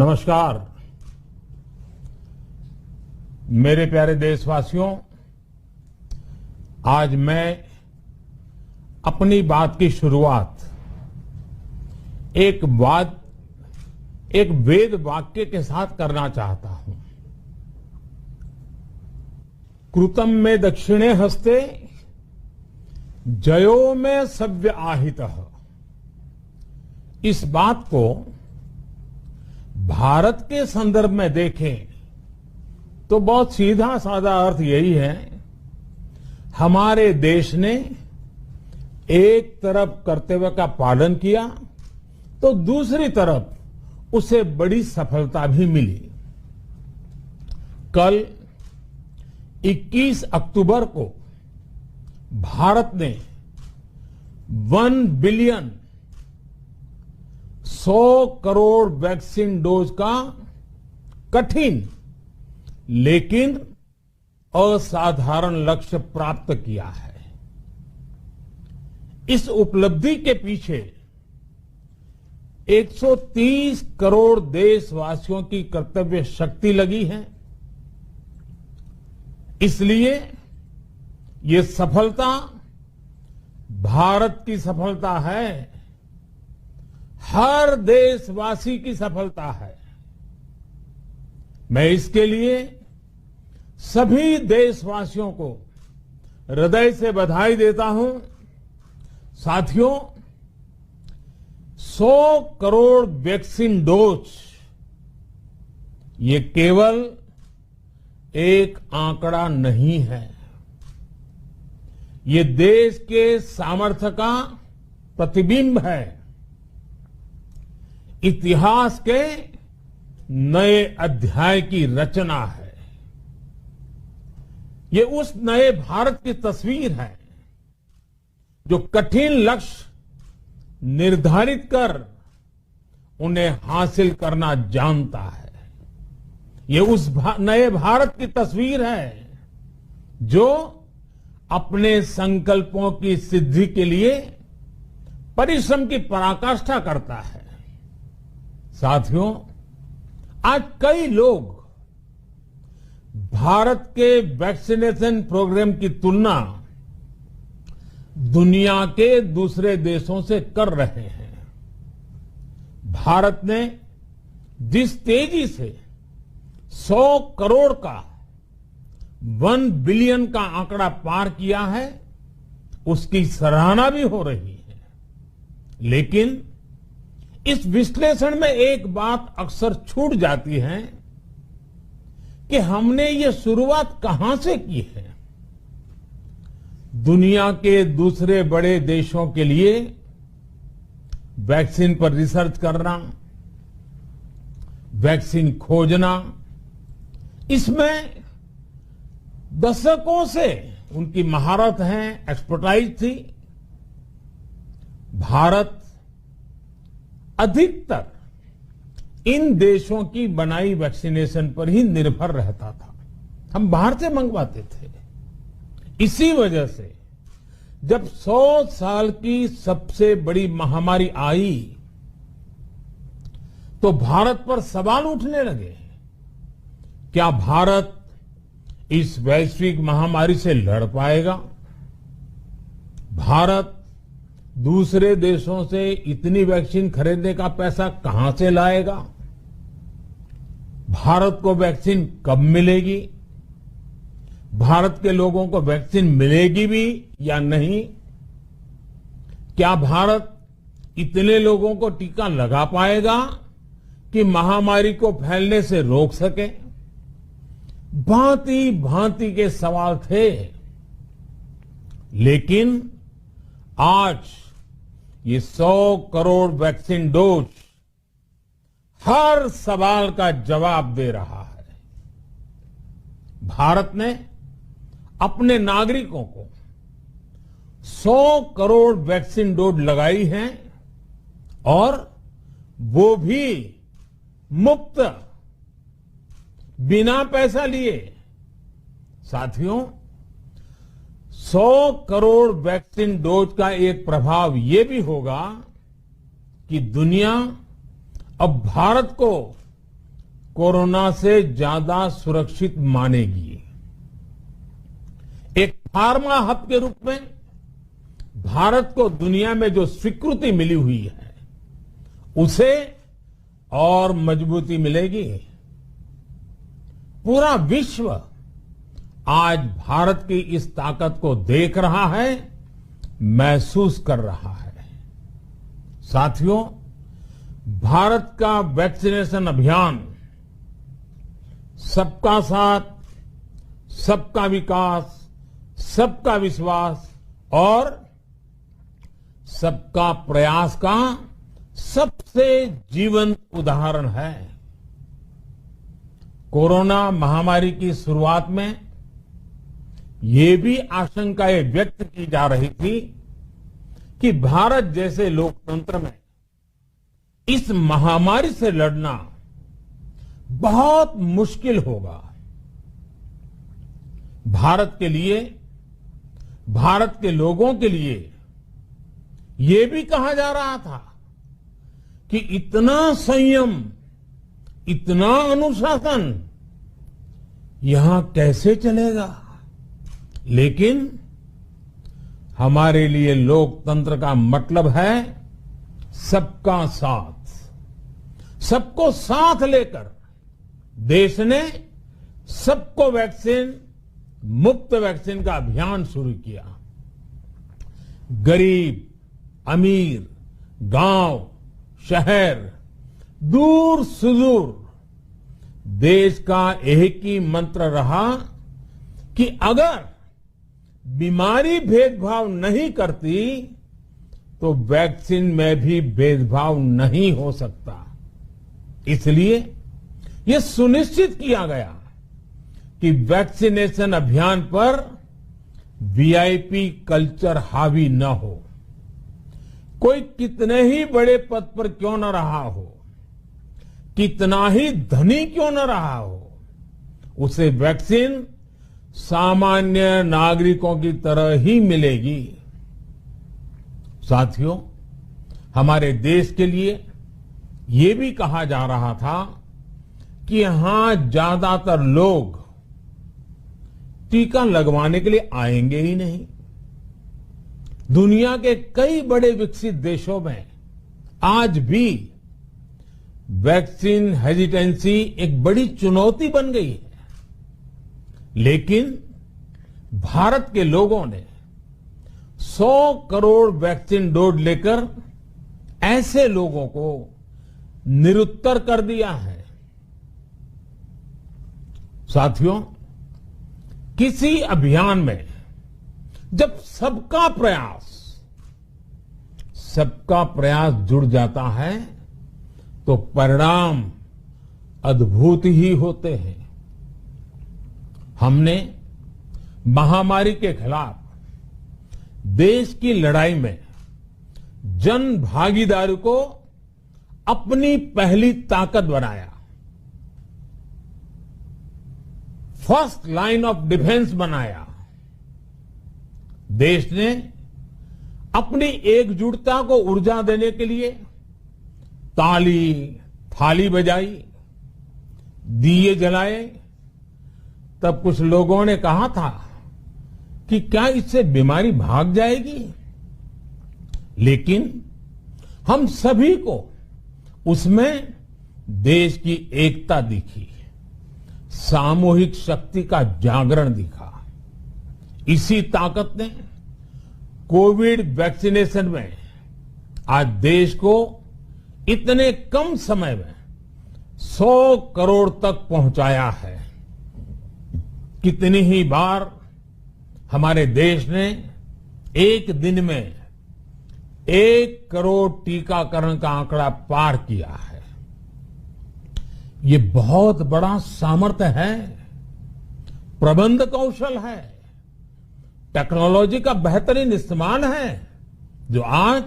नमस्कार मेरे प्यारे देशवासियों, आज मैं अपनी बात की शुरुआत एक वेद वाक्य के साथ करना चाहता हूं। कृतं में दक्षिणे हस्ते जयो में सव्य आहितः। इस बात को भारत के संदर्भ में देखें तो बहुत सीधा साधा अर्थ यही है, हमारे देश ने एक तरफ कर्तव्य का पालन किया तो दूसरी तरफ उसे बड़ी सफलता भी मिली। कल 21 अक्टूबर को भारत ने 1 बिलियन 100 करोड़ वैक्सीन डोज का कठिन लेकिन असाधारण लक्ष्य प्राप्त किया है। इस उपलब्धि के पीछे 130 करोड़ देशवासियों की कर्तव्य शक्ति लगी है। इसलिए ये सफलता भारत की सफलता है, हर देशवासी की सफलता है। मैं इसके लिए सभी देशवासियों को हृदय से बधाई देता हूं। साथियों, 100 करोड़ वैक्सीन डोज ये केवल एक आंकड़ा नहीं है, ये देश के सामर्थ्य का प्रतिबिंब है, इतिहास के नए अध्याय की रचना है। ये उस नए भारत की तस्वीर है जो कठिन लक्ष्य निर्धारित कर उन्हें हासिल करना जानता है। ये उस नए भारत की तस्वीर है जो अपने संकल्पों की सिद्धि के लिए परिश्रम की पराकाष्ठा करता है। साथियों, आज कई लोग भारत के वैक्सीनेशन प्रोग्राम की तुलना दुनिया के दूसरे देशों से कर रहे हैं। भारत ने जिस तेजी से 100 करोड़ का 1 बिलियन का आंकड़ा पार किया है, उसकी सराहना भी हो रही है। लेकिन इस विश्लेषण में एक बात अक्सर छूट जाती है कि हमने ये शुरुआत कहां से की है। दुनिया के दूसरे बड़े देशों के लिए वैक्सीन पर रिसर्च करना, वैक्सीन खोजना, इसमें दशकों से उनकी महारत है, एक्सपर्टाइज थी। भारत अधिकतर इन देशों की बनाई वैक्सीनेशन पर ही निर्भर रहता था। हम बाहर से मंगवाते थे। इसी वजह से जब 100 साल की सबसे बड़ी महामारी आई तो भारत पर सवाल उठने लगे, क्या भारत इस वैश्विक महामारी से लड़ पाएगा? भारत दूसरे देशों से इतनी वैक्सीन खरीदने का पैसा कहां से लाएगा? भारत को वैक्सीन कब मिलेगी? भारत के लोगों को वैक्सीन मिलेगी भी या नहीं? क्या भारत इतने लोगों को टीका लगा पाएगा कि महामारी को फैलने से रोक सके? भांति भांति के सवाल थे। लेकिन आज ये 100 करोड़ वैक्सीन डोज हर सवाल का जवाब दे रहा है। भारत ने अपने नागरिकों को 100 करोड़ वैक्सीन डोज लगाई हैं और वो भी मुफ्त, बिना पैसा लिए। साथियों, 100 करोड़ वैक्सीन डोज का एक प्रभाव ये भी होगा कि दुनिया अब भारत को कोरोना से ज्यादा सुरक्षित मानेगी। एक फार्मा हब के रूप में भारत को दुनिया में जो स्वीकृति मिली हुई है, उसे और मजबूती मिलेगी। पूरा विश्व आज भारत की इस ताकत को देख रहा है, महसूस कर रहा है। साथियों, भारत का वैक्सीनेशन अभियान सबका साथ, सबका विकास, सबका विश्वास और सबका प्रयास का सबसे जीवंत उदाहरण है। कोरोना महामारी की शुरुआत में ये भी आशंकाएं व्यक्त की जा रही थी कि भारत जैसे लोकतंत्र में इस महामारी से लड़ना बहुत मुश्किल होगा। भारत के लिए, भारत के लोगों के लिए ये भी कहा जा रहा था कि इतना संयम, इतना अनुशासन यहां कैसे चलेगा। लेकिन हमारे लिए लोकतंत्र का मतलब है सबका साथ। सबको साथ लेकर देश ने सबको वैक्सीन, मुफ्त वैक्सीन का अभियान शुरू किया। गरीब, अमीर, गांव, शहर, दूर सुदूर, देश का एक ही मंत्र रहा कि अगर बीमारी भेदभाव नहीं करती तो वैक्सीन में भी भेदभाव नहीं हो सकता। इसलिए यह सुनिश्चित किया गया कि वैक्सीनेशन अभियान पर वीआईपी कल्चर हावी न हो। कोई कितने ही बड़े पद पर क्यों न रहा हो, कितना ही धनी क्यों न रहा हो, उसे वैक्सीन सामान्य नागरिकों की तरह ही मिलेगी। साथियों, हमारे देश के लिए ये भी कहा जा रहा था कि यहां ज्यादातर लोग टीका लगवाने के लिए आएंगे ही नहीं। दुनिया के कई बड़े विकसित देशों में आज भी वैक्सीन हेजिटेंसी एक बड़ी चुनौती बन गई है। लेकिन भारत के लोगों ने 100 करोड़ वैक्सीन डोज लेकर ऐसे लोगों को निरुत्तर कर दिया है। साथियों, किसी अभियान में जब सबका प्रयास जुड़ जाता है तो परिणाम अद्भुत ही होते हैं। हमने महामारी के खिलाफ देश की लड़ाई में जन भागीदारी को अपनी पहली ताकत बनाया। फर्स्ट लाइन ऑफ डिफेंस बनाया। देश ने अपनी एकजुटता को ऊर्जा देने के लिए ताली, थाली बजाई, दिए जलाए। तब कुछ लोगों ने कहा था कि क्या इससे बीमारी भाग जाएगी। लेकिन हम सभी को उसमें देश की एकता दिखी, सामूहिक शक्ति का जागरण दिखा। इसी ताकत ने कोविड वैक्सीनेशन में आज देश को इतने कम समय में 100 करोड़ तक पहुंचाया है। कितनी ही बार हमारे देश ने एक दिन में 1 करोड़ टीकाकरण का आंकड़ा पार किया है। ये बहुत बड़ा सामर्थ्य है, प्रबंध कौशल है, टेक्नोलॉजी का बेहतरीन इस्तेमाल है, जो आज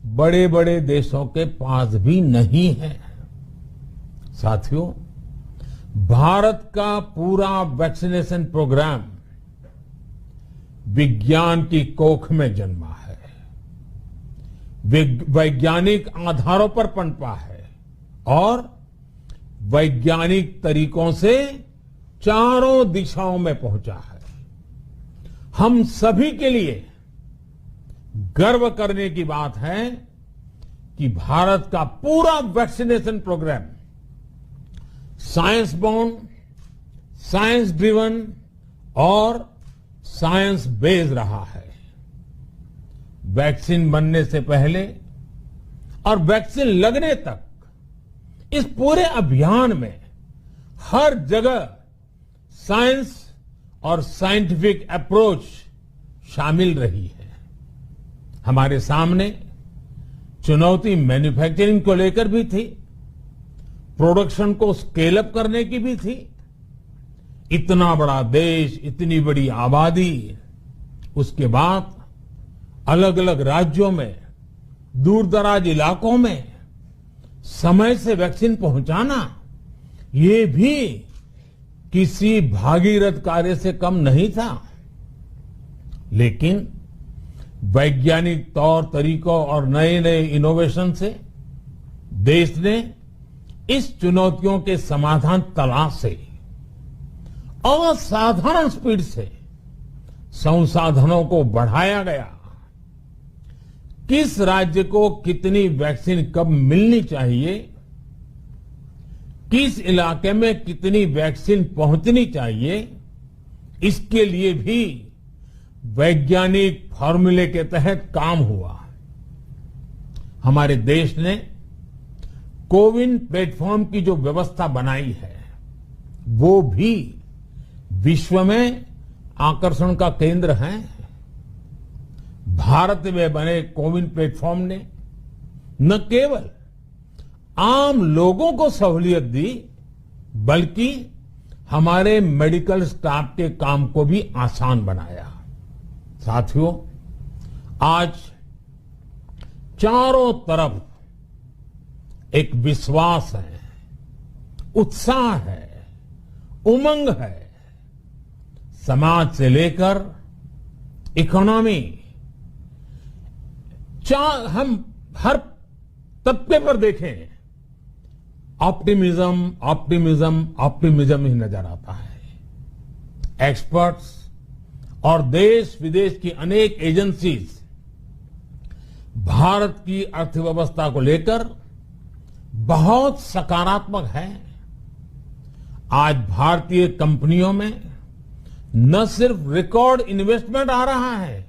बड़े बड़े देशों के पास भी नहीं है। साथियों, भारत का पूरा वैक्सीनेशन प्रोग्राम विज्ञान की कोख में जन्मा है, वैज्ञानिक आधारों पर पनपा है और वैज्ञानिक तरीकों से चारों दिशाओं में पहुंचा है। हम सभी के लिए गर्व करने की बात है कि भारत का पूरा vaccination program science born, science driven और साइंस बेस्ड रहा है। वैक्सीन बनने से पहले और वैक्सीन लगने तक इस पूरे अभियान में हर जगह साइंस और साइंटिफिक अप्रोच शामिल रही है। हमारे सामने चुनौती मैन्युफैक्चरिंग को लेकर भी थी, प्रोडक्शन को स्केल अप करने की भी थी। इतना बड़ा देश, इतनी बड़ी आबादी, उसके बाद अलग अलग राज्यों में, दूर दराज इलाकों में समय से वैक्सीन पहुंचाना, ये भी किसी भागीरथ कार्य से कम नहीं था। लेकिन वैज्ञानिक तौर तरीकों और नए नए इनोवेशन से देश ने इस चुनौतियों के समाधान तलाशे। असाधारण स्पीड से संसाधनों को बढ़ाया गया। किस राज्य को कितनी वैक्सीन कब मिलनी चाहिए, किस इलाके में कितनी वैक्सीन पहुंचनी चाहिए, इसके लिए भी वैज्ञानिक फॉर्मूले के तहत काम हुआ। हमारे देश ने कोविन प्लेटफॉर्म की जो व्यवस्था बनाई है, वो भी विश्व में आकर्षण का केंद्र है। भारत में बने कोविन प्लेटफॉर्म ने न केवल आम लोगों को सहूलियत दी, बल्कि हमारे मेडिकल स्टाफ के काम को भी आसान बनाया। साथियों, आज चारों तरफ एक विश्वास है, उत्साह है, उमंग है। समाज से लेकर इकोनॉमी, हम हर तबके पर देखें, ऑप्टिमिज्म ऑप्टिमिज्म ऑप्टिमिज्म ही नजर आता है। एक्सपर्ट्स और देश विदेश की अनेक एजेंसीज भारत की अर्थव्यवस्था को लेकर बहुत सकारात्मक है। आज भारतीय कंपनियों में न सिर्फ रिकॉर्ड इन्वेस्टमेंट आ रहा है,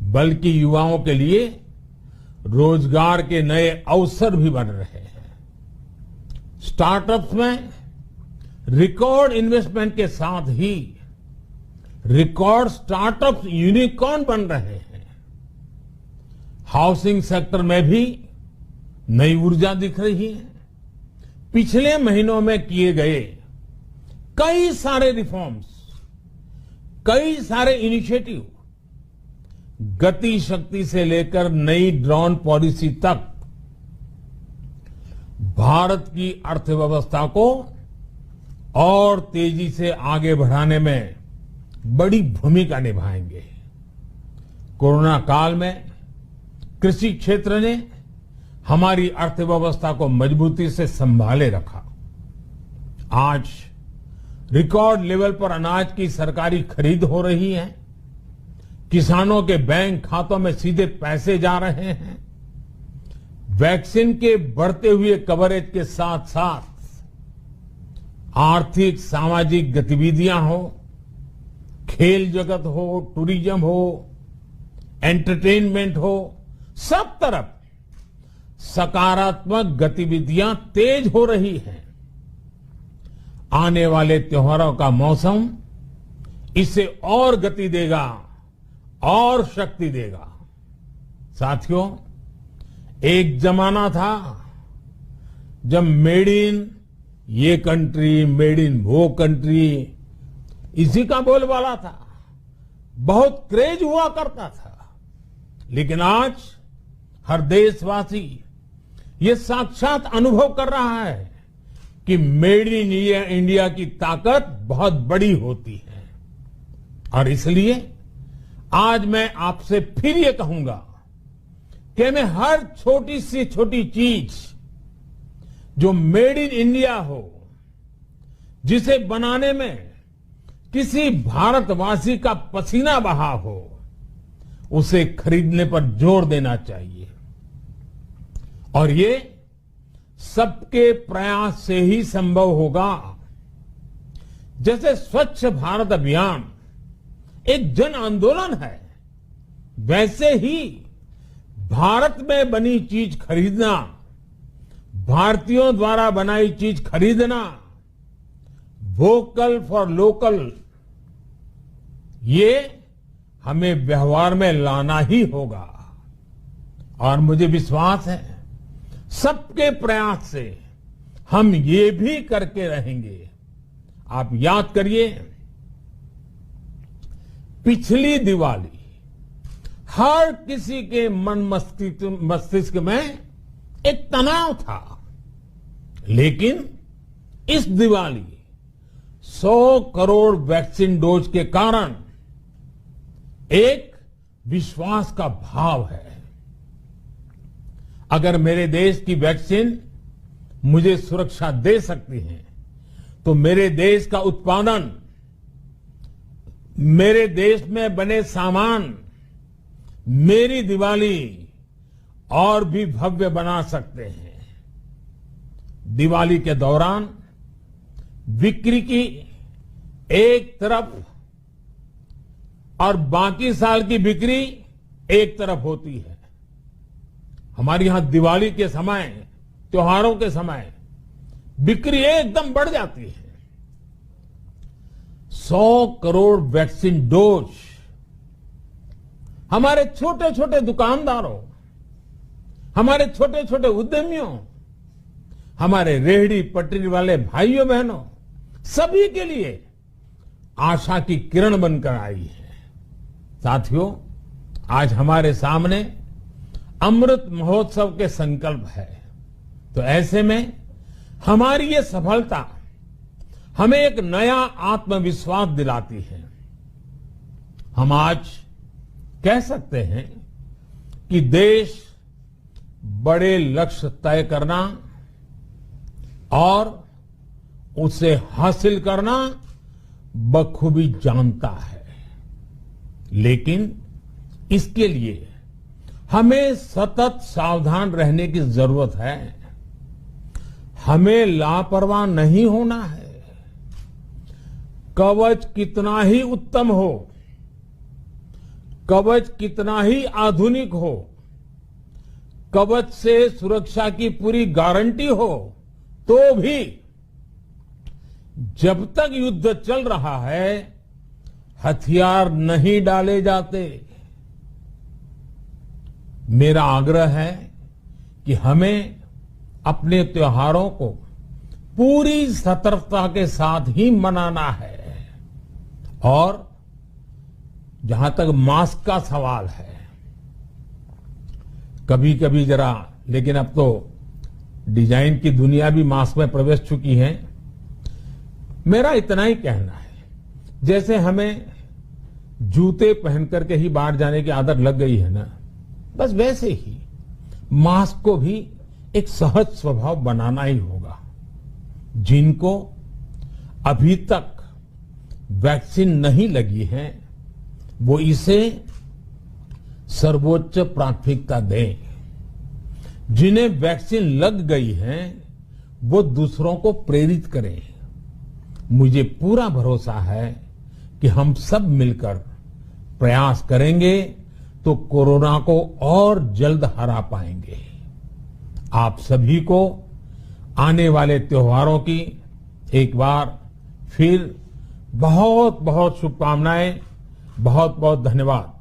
बल्कि युवाओं के लिए रोजगार के नए अवसर भी बन रहे हैं। स्टार्टअप्स में रिकॉर्ड इन्वेस्टमेंट के साथ ही रिकॉर्ड स्टार्टअप्स यूनिकॉर्न बन रहे हैं। हाउसिंग सेक्टर में भी नई ऊर्जा दिख रही है। पिछले महीनों में किए गए कई सारे रिफॉर्म्स, कई सारे इनिशिएटिव, गति शक्ति से लेकर नई ड्रोन पॉलिसी तक भारत की अर्थव्यवस्था को और तेजी से आगे बढ़ाने में बड़ी भूमिका निभाएंगे। कोरोना काल में कृषि क्षेत्र ने हमारी अर्थव्यवस्था को मजबूती से संभाले रखा। आज रिकॉर्ड लेवल पर अनाज की सरकारी खरीद हो रही है। किसानों के बैंक खातों में सीधे पैसे जा रहे हैं। वैक्सीन के बढ़ते हुए कवरेज के साथ साथ आर्थिक सामाजिक गतिविधियां हो, खेल जगत हो, टूरिज्म हो, एंटरटेनमेंट हो, सब तरफ सकारात्मक गतिविधियां तेज हो रही हैं। आने वाले त्योहारों का मौसम इसे और गति देगा और शक्ति देगा। साथियों, एक जमाना था जब मेड इन ये कंट्री, मेड इन वो कंट्री, इसी का बोलबाला था। बहुत क्रेज हुआ करता था। लेकिन आज हर देशवासी ये साक्षात अनुभव कर रहा है कि मेड इन इंडिया की ताकत बहुत बड़ी होती है। और इसलिए आज मैं आपसे फिर ये कहूंगा कि हमें हर छोटी से छोटी चीज जो मेड इन इंडिया हो, जिसे बनाने में किसी भारतवासी का पसीना बहा हो, उसे खरीदने पर जोर देना चाहिए। और ये सबके प्रयास से ही संभव होगा। जैसे स्वच्छ भारत अभियान एक जन आंदोलन है, वैसे ही भारत में बनी चीज खरीदना, भारतीयों द्वारा बनाई चीज खरीदना, वोकल फॉर लोकल, ये हमें व्यवहार में लाना ही होगा। और मुझे विश्वास है सबके प्रयास से हम ये भी करके रहेंगे। आप याद करिए, पिछली दिवाली हर किसी के मन मस्तिष्क में एक तनाव था, लेकिन इस दिवाली 100 करोड़ वैक्सीन डोज के कारण एक विश्वास का भाव है। अगर मेरे देश की वैक्सीन मुझे सुरक्षा दे सकती है, तो मेरे देश का उत्पादन, मेरे देश में बने सामान मेरी दिवाली और भी भव्य बना सकते हैं। दिवाली के दौरान बिक्री की एक तरफ और बाकी साल की बिक्री एक तरफ होती है। हमारे यहां दिवाली के समय, त्योहारों के समय बिक्री एकदम बढ़ जाती है। 100 करोड़ वैक्सीन डोज हमारे छोटे छोटे दुकानदारों, हमारे छोटे छोटे उद्यमियों, हमारे रेहड़ी पटरी वाले भाइयों बहनों, सभी के लिए आशा की किरण बनकर आई है। साथियों, आज हमारे सामने अमृत महोत्सव के संकल्प है, तो ऐसे में हमारी ये सफलता हमें एक नया आत्मविश्वास दिलाती है। हम आज कह सकते हैं कि देश बड़े लक्ष्य तय करना और उसे हासिल करना बखूबी जानता है, लेकिन इसके लिए हमें सतत सावधान रहने की जरूरत है। हमें लापरवाह नहीं होना है। कवच कितना ही उत्तम हो, कवच कितना ही आधुनिक हो, कवच से सुरक्षा की पूरी गारंटी हो, तो भी जब तक युद्ध चल रहा है, हथियार नहीं डाले जाते। मेरा आग्रह है कि हमें अपने त्योहारों को पूरी सतर्कता के साथ ही मनाना है। और जहां तक मास्क का सवाल है, कभी कभी जरा, लेकिन अब तो डिजाइन की दुनिया भी मास्क में प्रवेश चुकी है। मेरा इतना ही कहना है, जैसे हमें जूते पहन करके ही बाहर जाने की आदत लग गई है ना, बस वैसे ही मास्क को भी एक सहज स्वभाव बनाना ही होगा। जिनको अभी तक वैक्सीन नहीं लगी है, वो इसे सर्वोच्च प्राथमिकता दें। जिन्हें वैक्सीन लग गई है, वो दूसरों को प्रेरित करें। मुझे पूरा भरोसा है कि हम सब मिलकर प्रयास करेंगे तो कोरोना को और जल्द हरा पाएंगे। आप सभी को आने वाले त्योहारों की एक बार फिर बहुत बहुत शुभकामनाएं, बहुत बहुत धन्यवाद।